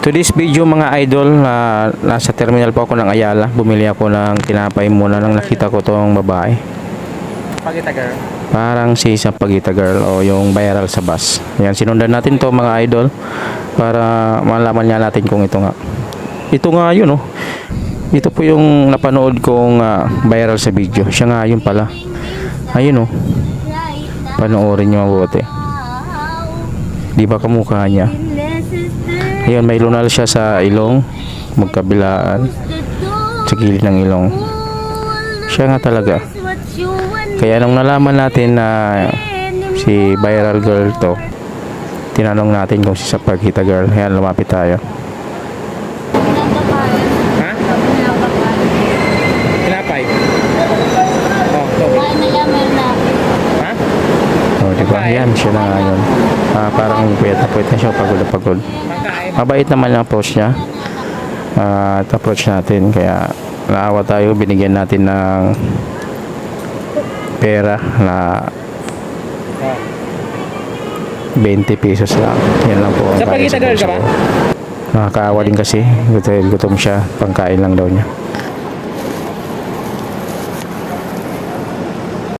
Today's video mga idol, nasa terminal po ako ng Ayala. Bumili ako ng tinapay muna nang nakita ko tong babae. Pagita girl. Parang si isang Pagita girl o yung viral sa bus. Yan, sinundan natin to mga idol para malaman niya natin kung ito nga. Ito nga yun, oh. Ito po yung napanood kong viral sa video. Siya nga yun pala. Ayun, oh. Panoorin niyo mabuti. Di ba kamukha niya? Ayun, may lunal siya sa ilong, magkabilaan, sa gilid ng ilong. Siya nga talaga. Kaya nung nalaman natin na si viral girl to, tinanong natin kung si sa Pagita girl. Ayan, lumapit tayo. Ha? Tinapay. Oh, to. Ha? O, diba? Ayan, siya na ngayon. Parang puyat na siya, pagod na pagod. Pagkain. Mabait naman yung approach niya. At approach natin, kaya naawa tayo, binigyan natin ng pera na 20 pesos lang. Yan lang po ang Sa kaya Pagita girl bulsa ka ba? ko. Nakakaawa din kasi, gutom siya, pangkain lang daw niya.